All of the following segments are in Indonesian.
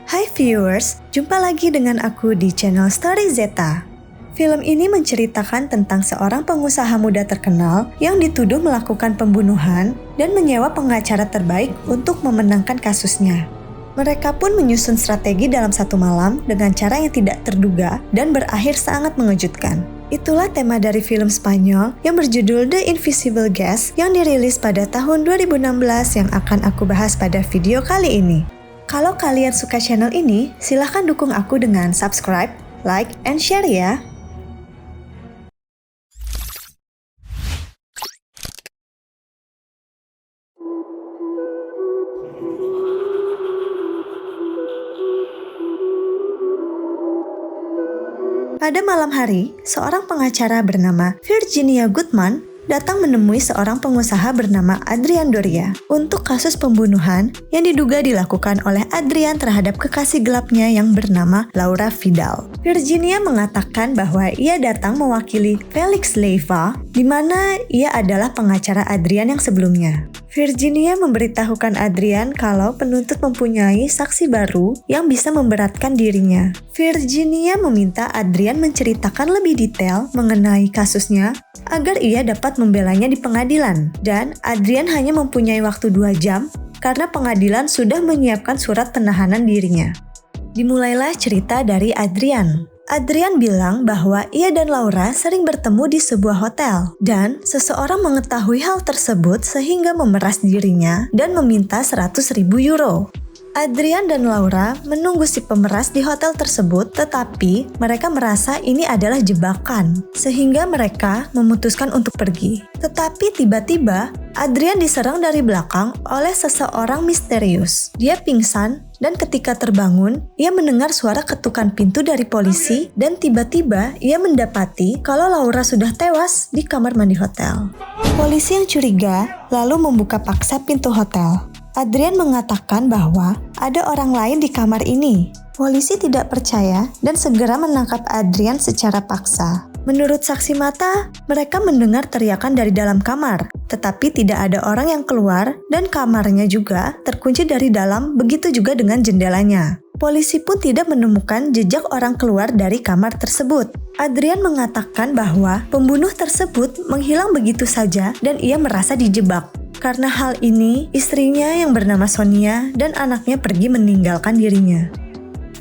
Hai viewers, jumpa lagi dengan aku di channel Story Zeta. Film ini menceritakan tentang seorang pengusaha muda terkenal yang dituduh melakukan pembunuhan dan menyewa pengacara terbaik untuk memenangkan kasusnya. Mereka pun menyusun strategi dalam satu malam dengan cara yang tidak terduga dan berakhir sangat mengejutkan. Itulah tema dari film Spanyol yang berjudul The Invisible Guest yang dirilis pada tahun 2016 yang akan aku bahas pada video kali ini. Kalau kalian suka channel ini, silahkan dukung aku dengan subscribe, like, and share ya. Pada malam hari, seorang pengacara bernama Virginia Goodman datang menemui seorang pengusaha bernama Adrian Doria untuk kasus pembunuhan yang diduga dilakukan oleh Adrian terhadap kekasih gelapnya yang bernama Laura Vidal. Virginia mengatakan bahwa ia datang mewakili Felix Leiva, di mana ia adalah pengacara Adrian yang sebelumnya. Virginia memberitahukan Adrian kalau penuntut mempunyai saksi baru yang bisa memberatkan dirinya. Virginia meminta Adrian menceritakan lebih detail mengenai kasusnya agar ia dapat membelanya di pengadilan. Dan Adrian hanya mempunyai waktu 2 jam karena pengadilan sudah menyiapkan surat penahanan dirinya. Dimulailah cerita dari Adrian. Adrian bilang bahwa ia dan Laura sering bertemu di sebuah hotel dan seseorang mengetahui hal tersebut sehingga memeras dirinya dan meminta 100.000 euro. Adrian dan Laura menunggu si pemeras di hotel tersebut, tetapi mereka merasa ini adalah jebakan sehingga mereka memutuskan untuk pergi. Tetapi tiba-tiba Adrian diserang dari belakang oleh seseorang misterius. Dia pingsan dan ketika terbangun, ia mendengar suara ketukan pintu dari polisi dan tiba-tiba ia mendapati kalau Laura sudah tewas di kamar mandi hotel. Polisi yang curiga lalu membuka paksa pintu hotel. Adrian mengatakan bahwa ada orang lain di kamar ini. Polisi tidak percaya dan segera menangkap Adrian secara paksa. Menurut saksi mata, mereka mendengar teriakan dari dalam kamar, tetapi tidak ada orang yang keluar dan kamarnya juga terkunci dari dalam, begitu juga dengan jendelanya. Polisi pun tidak menemukan jejak orang keluar dari kamar tersebut. Adrian mengatakan bahwa pembunuh tersebut menghilang begitu saja dan ia merasa dijebak. Karena hal ini, istrinya yang bernama Sonia dan anaknya pergi meninggalkan dirinya.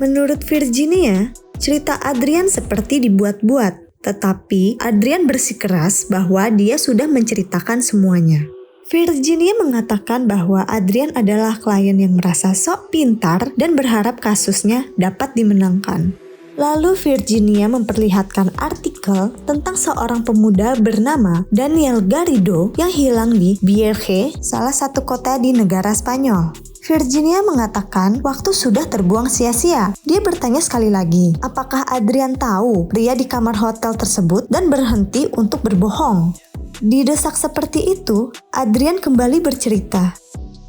Menurut Virginia, cerita Adrian seperti dibuat-buat. Tetapi Adrian bersikeras bahwa dia sudah menceritakan semuanya. Virginia mengatakan bahwa Adrian adalah klien yang merasa sok pintar dan berharap kasusnya dapat dimenangkan. Lalu Virginia memperlihatkan artikel tentang seorang pemuda bernama Daniel Garrido yang hilang di Bierge, salah satu kota di negara Spanyol. Virginia mengatakan waktu sudah terbuang sia-sia. Dia bertanya sekali lagi, apakah Adrian tahu pria di kamar hotel tersebut dan berhenti untuk berbohong. Didesak seperti itu, Adrian kembali bercerita.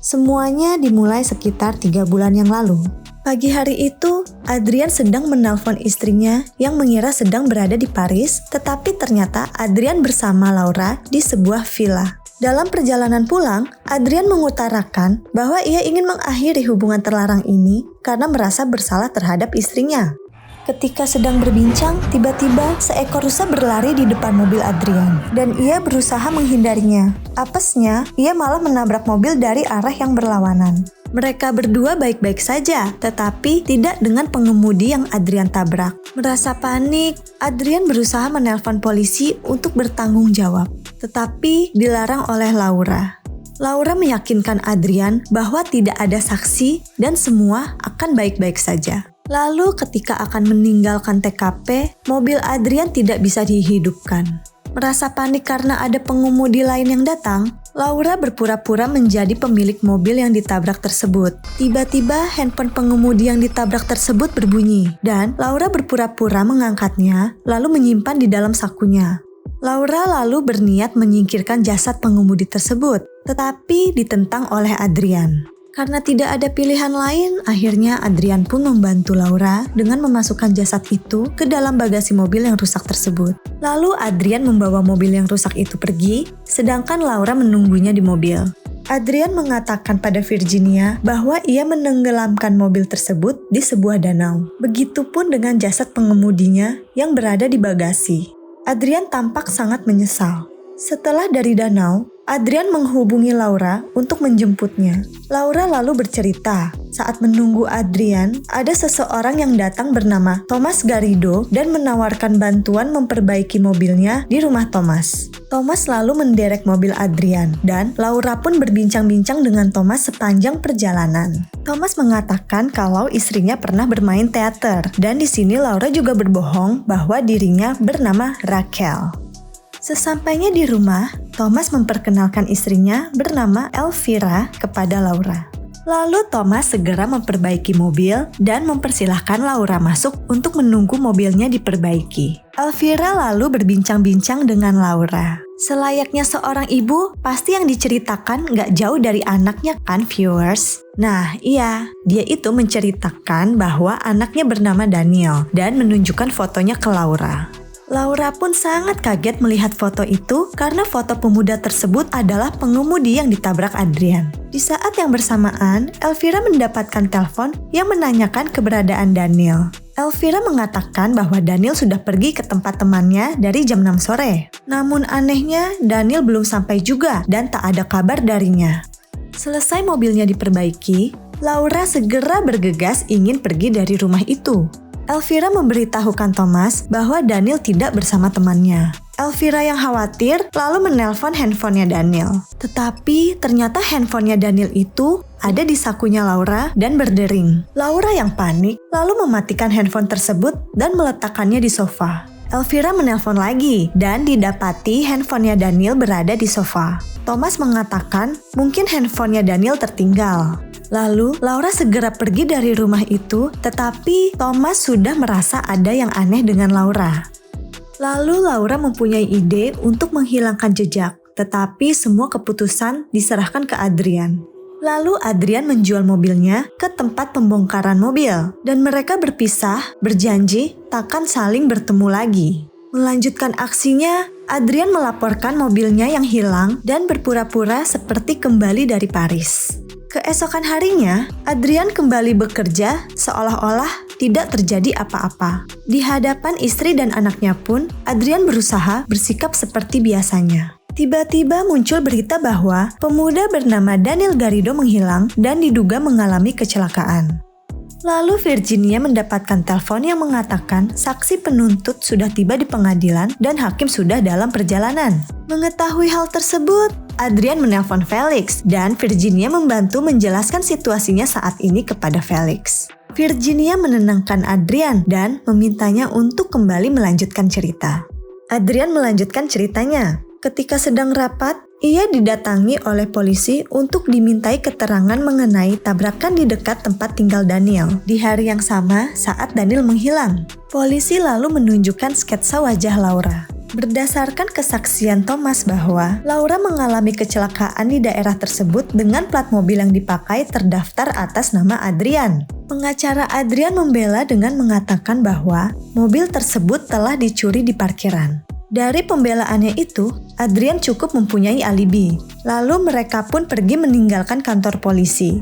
Semuanya dimulai sekitar 3 bulan yang lalu. Pagi hari itu, Adrian sedang menelpon istrinya yang mengira sedang berada di Paris, tetapi ternyata Adrian bersama Laura di sebuah villa. Dalam perjalanan pulang, Adrian mengutarakan bahwa ia ingin mengakhiri hubungan terlarang ini karena merasa bersalah terhadap istrinya. Ketika sedang berbincang, tiba-tiba seekor rusa berlari di depan mobil Adrian dan ia berusaha menghindarinya. Apesnya, ia malah menabrak mobil dari arah yang berlawanan. Mereka berdua baik-baik saja, tetapi tidak dengan pengemudi yang Adrian tabrak. Merasa panik, Adrian berusaha menelpon polisi untuk bertanggung jawab, tetapi dilarang oleh Laura. Laura meyakinkan Adrian bahwa tidak ada saksi dan semua akan baik-baik saja. Lalu ketika akan meninggalkan TKP, mobil Adrian tidak bisa dihidupkan. Merasa panik karena ada pengemudi lain yang datang, Laura berpura-pura menjadi pemilik mobil yang ditabrak tersebut. Tiba-tiba handphone pengemudi yang ditabrak tersebut berbunyi dan Laura berpura-pura mengangkatnya lalu menyimpan di dalam sakunya. Laura lalu berniat menyingkirkan jasad pengemudi tersebut, tetapi ditentang oleh Adrian. Karena tidak ada pilihan lain, akhirnya Adrian pun membantu Laura dengan memasukkan jasad itu ke dalam bagasi mobil yang rusak tersebut. Lalu Adrian membawa mobil yang rusak itu pergi, sedangkan Laura menunggunya di mobil. Adrian mengatakan pada Virginia bahwa ia menenggelamkan mobil tersebut di sebuah danau. Begitupun dengan jasad pengemudinya yang berada di bagasi. Adrian tampak sangat menyesal. Setelah dari danau, Adrian menghubungi Laura untuk menjemputnya. Laura lalu bercerita, saat menunggu Adrian, ada seseorang yang datang bernama Thomas Garrido dan menawarkan bantuan memperbaiki mobilnya di rumah Thomas. Thomas lalu menderek mobil Adrian, dan Laura pun berbincang-bincang dengan Thomas sepanjang perjalanan. Thomas mengatakan kalau istrinya pernah bermain teater, dan di sini Laura juga berbohong bahwa dirinya bernama Rachel. Sesampainya di rumah, Thomas memperkenalkan istrinya bernama Elvira kepada Laura. Lalu Thomas segera memperbaiki mobil dan mempersilahkan Laura masuk untuk menunggu mobilnya diperbaiki. Elvira lalu berbincang-bincang dengan Laura. Selayaknya seorang ibu, pasti yang diceritakan gak jauh dari anaknya kan, viewers? Nah iya, dia itu menceritakan bahwa anaknya bernama Daniel dan menunjukkan fotonya ke Laura. Laura pun sangat kaget melihat foto itu karena foto pemuda tersebut adalah pengemudi yang ditabrak Adrian. Di saat yang bersamaan, Elvira mendapatkan telepon yang menanyakan keberadaan Daniel. Elvira mengatakan bahwa Daniel sudah pergi ke tempat temannya dari jam 6 sore. Namun anehnya, Daniel belum sampai juga dan tak ada kabar darinya. Selesai mobilnya diperbaiki, Laura segera bergegas ingin pergi dari rumah itu. Elvira memberitahukan Thomas bahwa Daniel tidak bersama temannya. Elvira yang khawatir lalu menelpon handphonenya Daniel. Tetapi ternyata handphonenya Daniel itu ada di sakunya Laura dan berdering. Laura yang panik lalu mematikan handphone tersebut dan meletakkannya di sofa. Elvira menelpon lagi dan didapati handphonenya Daniel berada di sofa. Thomas mengatakan mungkin handphonenya Daniel tertinggal. Lalu, Laura segera pergi dari rumah itu, tetapi Thomas sudah merasa ada yang aneh dengan Laura. Lalu, Laura mempunyai ide untuk menghilangkan jejak, tetapi semua keputusan diserahkan ke Adrian. Lalu, Adrian menjual mobilnya ke tempat pembongkaran mobil, dan mereka berpisah, berjanji takkan saling bertemu lagi. Melanjutkan aksinya, Adrian melaporkan mobilnya yang hilang dan berpura-pura seperti kembali dari Paris. Keesokan harinya, Adrian kembali bekerja seolah-olah tidak terjadi apa-apa. Di hadapan istri dan anaknya pun, Adrian berusaha bersikap seperti biasanya. Tiba-tiba muncul berita bahwa pemuda bernama Daniel Garrido menghilang dan diduga mengalami kecelakaan. Lalu Virginia mendapatkan telepon yang mengatakan saksi penuntut sudah tiba di pengadilan dan hakim sudah dalam perjalanan. Mengetahui hal tersebut, Adrian menelpon Felix dan Virginia membantu menjelaskan situasinya saat ini kepada Felix. Virginia menenangkan Adrian dan memintanya untuk kembali melanjutkan cerita. Adrian melanjutkan ceritanya. Ketika sedang rapat, ia didatangi oleh polisi untuk dimintai keterangan mengenai tabrakan di dekat tempat tinggal Daniel di hari yang sama saat Daniel menghilang. Polisi lalu menunjukkan sketsa wajah Laura. Berdasarkan kesaksian Thomas bahwa Laura mengalami kecelakaan di daerah tersebut dengan plat mobil yang dipakai terdaftar atas nama Adrian. Pengacara Adrian membela dengan mengatakan bahwa mobil tersebut telah dicuri di parkiran. Dari pembelaannya itu, Adrian cukup mempunyai alibi. Lalu mereka pun pergi meninggalkan kantor polisi.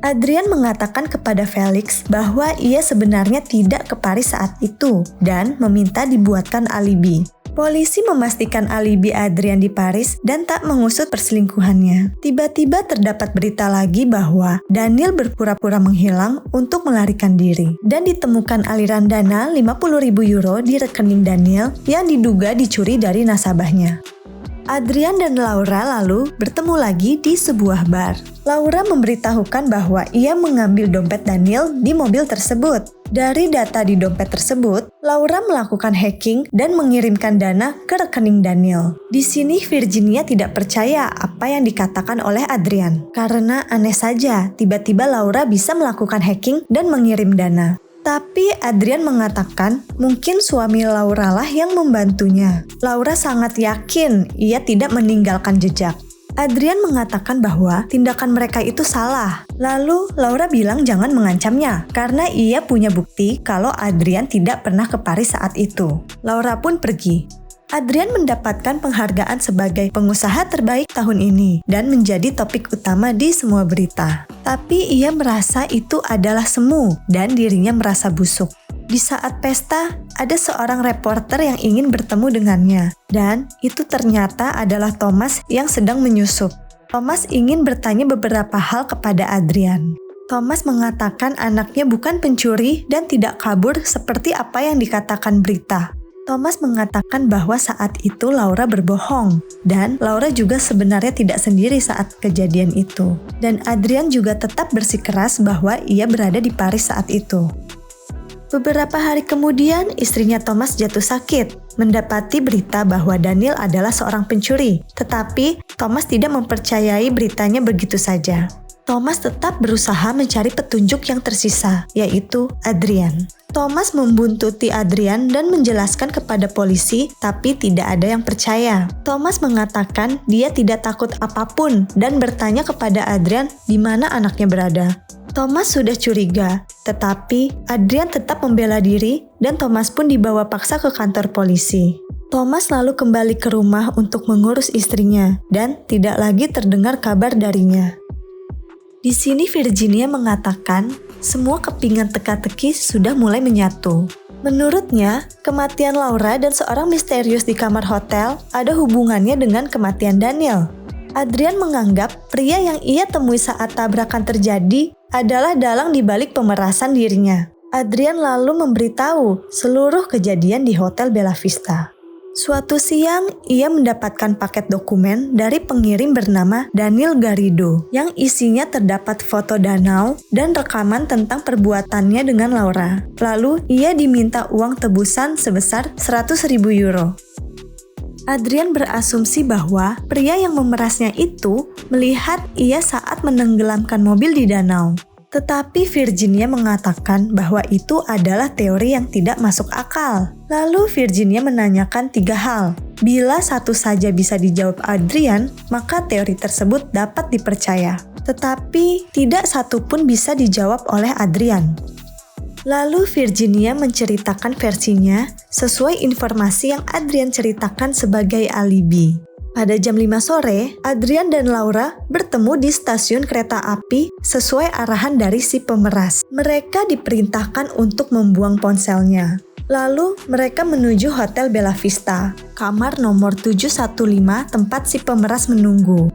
Adrian mengatakan kepada Felix bahwa ia sebenarnya tidak ke Paris saat itu dan meminta dibuatkan alibi. Polisi memastikan alibi Adrian di Paris dan tak mengusut perselingkuhannya. Tiba-tiba terdapat berita lagi bahwa Daniel berpura-pura menghilang untuk melarikan diri dan ditemukan aliran dana 50.000 euro di rekening Daniel yang diduga dicuri dari nasabahnya. Adrian dan Laura lalu bertemu lagi di sebuah bar. Laura memberitahukan bahwa ia mengambil dompet Daniel di mobil tersebut. Dari data di dompet tersebut, Laura melakukan hacking dan mengirimkan dana ke rekening Daniel. Di sini Virginia tidak percaya apa yang dikatakan oleh Adrian. Karena aneh saja, tiba-tiba Laura bisa melakukan hacking dan mengirim dana. Tapi Adrian mengatakan mungkin suami Laura lah yang membantunya. Laura sangat yakin ia tidak meninggalkan jejak. Adrian mengatakan bahwa tindakan mereka itu salah. Lalu Laura bilang jangan mengancamnya karena ia punya bukti kalau Adrian tidak pernah ke Paris saat itu. Laura pun pergi. Adrian mendapatkan penghargaan sebagai pengusaha terbaik tahun ini dan menjadi topik utama di semua berita. Tapi ia merasa itu adalah semu dan dirinya merasa busuk. Di saat pesta, ada seorang reporter yang ingin bertemu dengannya, dan itu ternyata adalah Thomas yang sedang menyusup. Thomas ingin bertanya beberapa hal kepada Adrian. Thomas mengatakan anaknya bukan pencuri dan tidak kabur seperti apa yang dikatakan berita. Thomas mengatakan bahwa saat itu Laura berbohong, dan Laura juga sebenarnya tidak sendiri saat kejadian itu. Dan Adrian juga tetap bersikeras bahwa ia berada di Paris saat itu. Beberapa hari kemudian, istrinya Thomas jatuh sakit, mendapati berita bahwa Daniel adalah seorang pencuri. Tetapi, Thomas tidak mempercayai beritanya begitu saja. Thomas tetap berusaha mencari petunjuk yang tersisa, yaitu Adrian. Thomas membuntuti Adrian dan menjelaskan kepada polisi, tapi tidak ada yang percaya. Thomas mengatakan dia tidak takut apapun dan bertanya kepada Adrian di mana anaknya berada. Thomas sudah curiga, tetapi Adrian tetap membela diri dan Thomas pun dibawa paksa ke kantor polisi. Thomas lalu kembali ke rumah untuk mengurus istrinya dan tidak lagi terdengar kabar darinya. Di sini Virginia mengatakan semua kepingan teka-teki sudah mulai menyatu. Menurutnya, kematian Laura dan seorang misterius di kamar hotel ada hubungannya dengan kematian Daniel. Adrian menganggap pria yang ia temui saat tabrakan terjadi adalah dalang di balik pemerasan dirinya. Adrian lalu memberitahu seluruh kejadian di Hotel Bella Vista. Suatu siang, ia mendapatkan paket dokumen dari pengirim bernama Daniel Garrido yang isinya terdapat foto danau dan rekaman tentang perbuatannya dengan Laura. Lalu, ia diminta uang tebusan sebesar 100.000 euro. Adrian berasumsi bahwa pria yang memerasnya itu melihat ia saat menenggelamkan mobil di danau. Tetapi Virginia mengatakan bahwa itu adalah teori yang tidak masuk akal. Lalu Virginia menanyakan 3 hal. Bila satu saja bisa dijawab Adrian, maka teori tersebut dapat dipercaya. Tetapi tidak satu pun bisa dijawab oleh Adrian. Lalu Virginia menceritakan versinya sesuai informasi yang Adrian ceritakan sebagai alibi. Pada jam 5 sore, Adrian dan Laura bertemu di stasiun kereta api sesuai arahan dari si pemeras. Mereka diperintahkan untuk membuang ponselnya. Lalu, mereka menuju Hotel Bella Vista, kamar nomor 715 tempat si pemeras menunggu.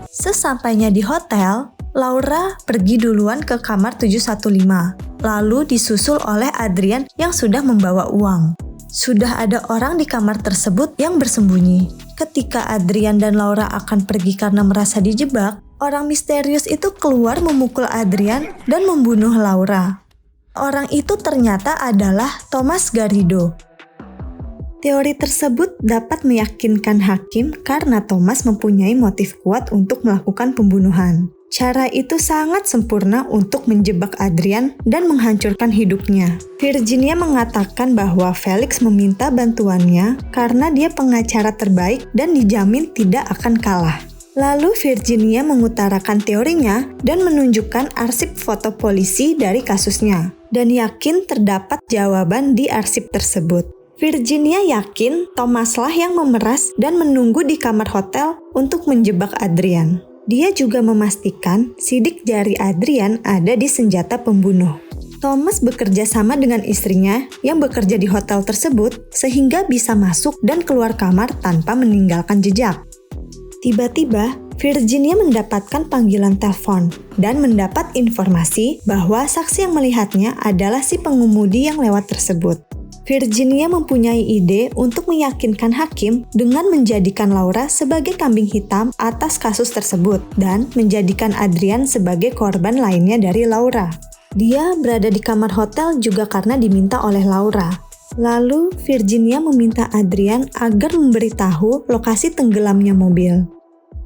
Sesampainya di hotel, Laura pergi duluan ke kamar 715. Lalu disusul oleh Adrian yang sudah membawa uang. Sudah ada orang di kamar tersebut yang bersembunyi. Ketika Adrian dan Laura akan pergi karena merasa dijebak, orang misterius itu keluar memukul Adrian dan membunuh Laura. Orang itu ternyata adalah Thomas Garrido. Teori tersebut dapat meyakinkan hakim karena Thomas mempunyai motif kuat untuk melakukan pembunuhan. Cara itu sangat sempurna untuk menjebak Adrian dan menghancurkan hidupnya. Virginia mengatakan bahwa Felix meminta bantuannya karena dia pengacara terbaik dan dijamin tidak akan kalah. Lalu Virginia mengutarakan teorinya dan menunjukkan arsip foto polisi dari kasusnya, dan yakin terdapat jawaban di arsip tersebut. Virginia yakin Thomaslah yang memeras dan menunggu di kamar hotel untuk menjebak Adrian. Dia juga memastikan sidik jari Adrian ada di senjata pembunuh. Thomas bekerja sama dengan istrinya yang bekerja di hotel tersebut sehingga bisa masuk dan keluar kamar tanpa meninggalkan jejak. Tiba-tiba, Virginia mendapatkan panggilan telepon dan mendapat informasi bahwa saksi yang melihatnya adalah si pengemudi yang lewat tersebut. Virginia mempunyai ide untuk meyakinkan hakim dengan menjadikan Laura sebagai kambing hitam atas kasus tersebut dan menjadikan Adrian sebagai korban lainnya dari Laura. Dia berada di kamar hotel juga karena diminta oleh Laura. Lalu Virginia meminta Adrian agar memberitahu lokasi tenggelamnya mobil.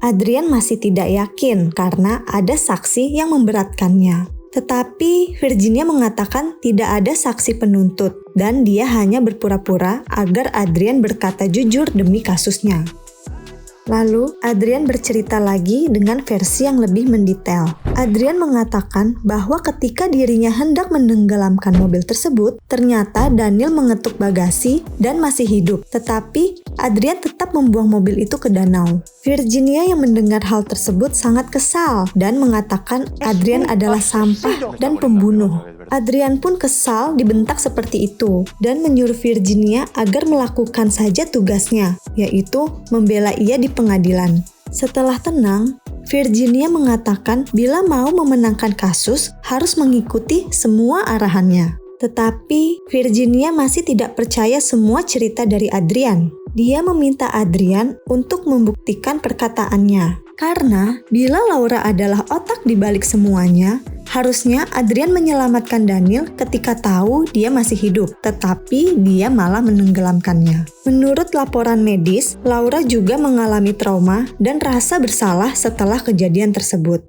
Adrian masih tidak yakin karena ada saksi yang memberatkannya. Tetapi Virginia mengatakan tidak ada saksi penuntut dan dia hanya berpura-pura agar Adrian berkata jujur demi kasusnya. Lalu, Adrian bercerita lagi dengan versi yang lebih mendetail. Adrian mengatakan bahwa ketika dirinya hendak menenggelamkan mobil tersebut, ternyata Daniel mengetuk bagasi dan masih hidup. Tetapi, Adrian tetap membuang mobil itu ke danau. Virginia yang mendengar hal tersebut sangat kesal dan mengatakan Adrian adalah sampah dan pembunuh. Adrian pun kesal dibentak seperti itu dan menyuruh Virginia agar melakukan saja tugasnya, yaitu membela ia di pengadilan. Setelah tenang, Virginia mengatakan bila mau memenangkan kasus harus mengikuti semua arahannya. Tetapi Virginia masih tidak percaya semua cerita dari Adrian. Dia meminta Adrian untuk membuktikan perkataannya. Karena bila Laura adalah otak di balik semuanya, harusnya Adrian menyelamatkan Daniel ketika tahu dia masih hidup, tetapi dia malah menenggelamkannya. Menurut laporan medis, Laura juga mengalami trauma dan rasa bersalah setelah kejadian tersebut.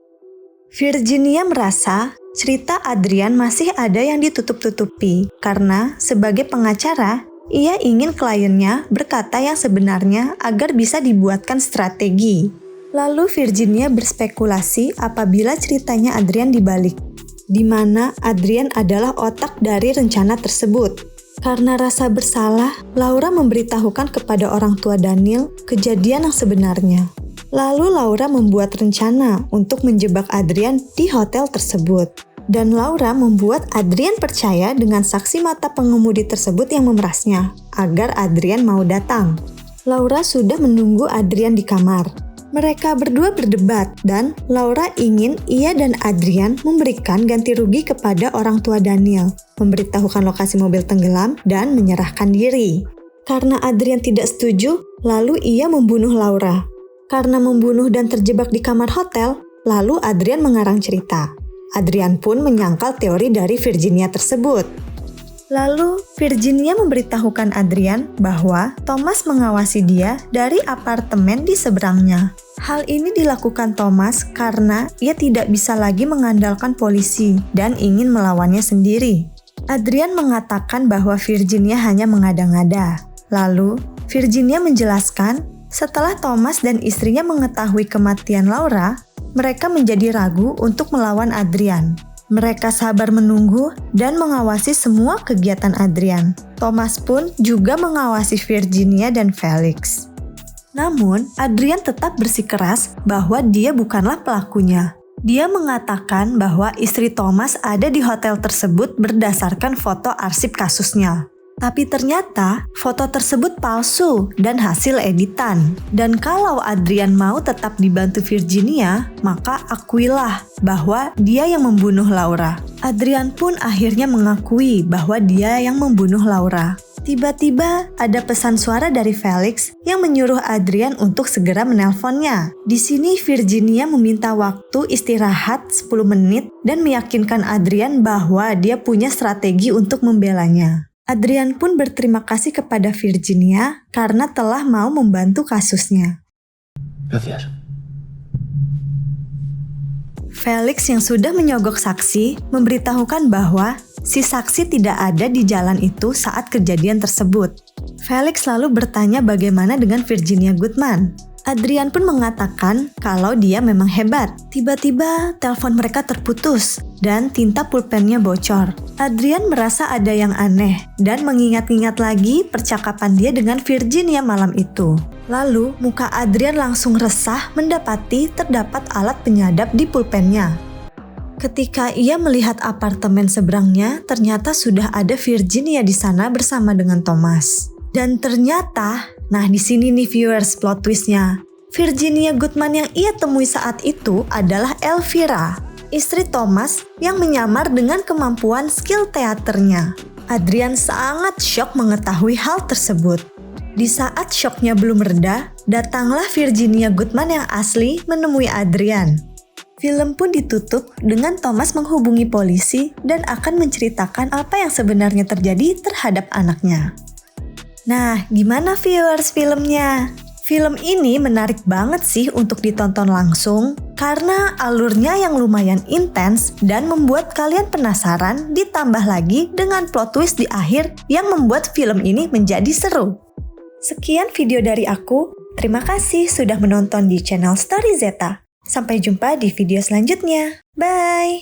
Virginia merasa cerita Adrian masih ada yang ditutup-tutupi karena sebagai pengacara, ia ingin kliennya berkata yang sebenarnya agar bisa dibuatkan strategi. Lalu Virginia berspekulasi apabila ceritanya Adrian dibalik, di mana Adrian adalah otak dari rencana tersebut. Karena rasa bersalah, Laura memberitahukan kepada orang tua Daniel kejadian yang sebenarnya. Lalu Laura membuat rencana untuk menjebak Adrian di hotel tersebut. Dan Laura membuat Adrian percaya dengan saksi mata pengemudi tersebut yang memerasnya, agar Adrian mau datang. Laura sudah menunggu Adrian di kamar. Mereka berdua berdebat dan Laura ingin ia dan Adrian memberikan ganti rugi kepada orang tua Daniel, memberitahukan lokasi mobil tenggelam dan menyerahkan diri. Karena Adrian tidak setuju, lalu ia membunuh Laura. Karena membunuh dan terjebak di kamar hotel, lalu Adrian mengarang cerita. Adrian pun menyangkal teori dari Virginia tersebut. Lalu, Virginia memberitahukan Adrian bahwa Thomas mengawasi dia dari apartemen di seberangnya. Hal ini dilakukan Thomas karena ia tidak bisa lagi mengandalkan polisi dan ingin melawannya sendiri. Adrian mengatakan bahwa Virginia hanya mengada-ngada. Lalu, Virginia menjelaskan setelah Thomas dan istrinya mengetahui kematian Laura, mereka menjadi ragu untuk melawan Adrian. Mereka sabar menunggu dan mengawasi semua kegiatan Adrian. Thomas pun juga mengawasi Virginia dan Felix. Namun, Adrian tetap bersikeras bahwa dia bukanlah pelakunya. Dia mengatakan bahwa istri Thomas ada di hotel tersebut berdasarkan foto arsip kasusnya. Tapi ternyata foto tersebut palsu dan hasil editan. Dan kalau Adrian mau tetap dibantu Virginia, maka akuilah bahwa dia yang membunuh Laura. Adrian pun akhirnya mengakui bahwa dia yang membunuh Laura. Tiba-tiba ada pesan suara dari Felix yang menyuruh Adrian untuk segera menelponnya. Di sini Virginia meminta waktu istirahat 10 menit dan meyakinkan Adrian bahwa dia punya strategi untuk membelanya. Adrian pun berterima kasih kepada Virginia karena telah mau membantu kasusnya. Gracias. Felix yang sudah menyogok saksi memberitahukan bahwa si saksi tidak ada di jalan itu saat kejadian tersebut. Felix lalu bertanya bagaimana dengan Virginia Goodman. Adrian pun mengatakan kalau dia memang hebat. Tiba-tiba telepon mereka terputus dan tinta pulpennya bocor. Adrian merasa ada yang aneh dan mengingat-ingat lagi percakapan dia dengan Virginia malam itu. Lalu muka Adrian langsung resah mendapati terdapat alat penyadap di pulpennya. Ketika ia melihat apartemen seberangnya, ternyata sudah ada Virginia di sana bersama dengan Thomas. Dan ternyata, nah di sini nih viewers plot twistnya. Virginia Goodman yang ia temui saat itu adalah Elvira, istri Thomas yang menyamar dengan kemampuan skill teaternya. Adrian sangat syok mengetahui hal tersebut. Di saat syoknya belum reda, datanglah Virginia Goodman yang asli menemui Adrian. Film pun ditutup dengan Thomas menghubungi polisi dan akan menceritakan apa yang sebenarnya terjadi terhadap anaknya. Nah, gimana viewers filmnya? Film ini menarik banget sih untuk ditonton langsung karena alurnya yang lumayan intens dan membuat kalian penasaran, ditambah lagi dengan plot twist di akhir yang membuat film ini menjadi seru. Sekian video dari aku. Terima kasih sudah menonton di channel Story Zeta. Sampai jumpa di video selanjutnya. Bye!